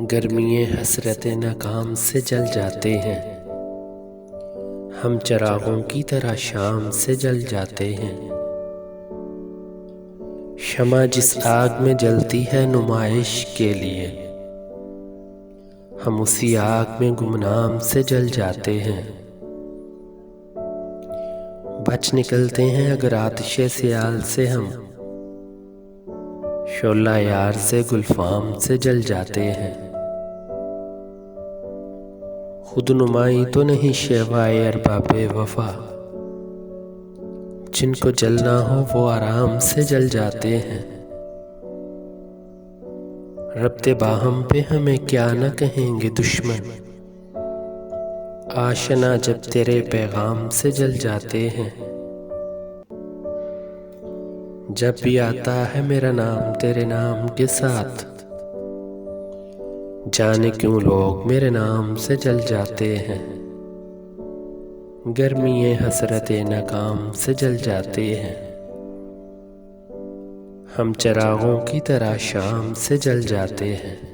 गर्मिये हसरत नाकाम से जल जाते हैं। हम चिरागों की तरह शाम से जल जाते हैं। शमा जिस आग में जलती है नुमाइश के लिए, हम उसी आग में गुमनाम से जल जाते हैं। बच निकलते हैं अगर आतिशे सियाल से हम, शोला यार से गुलफाम से जल जाते हैं। खुद नुमाई तो नहीं शेवाए अरबाबे वफा, जिनको जलना हो वो आराम से जल जाते हैं। रब्ते बाहम पे हमें क्या न कहेंगे दुश्मन, आशना जब तेरे पैगाम से जल जाते हैं। जब भी आता है मेरा नाम तेरे नाम के साथ, जाने क्यों लोग मेरे नाम से जल जाते हैं। गर्मिये हसरत नाकाम से जल जाते हैं। हम चिरागों की तरह शाम से जल जाते हैं।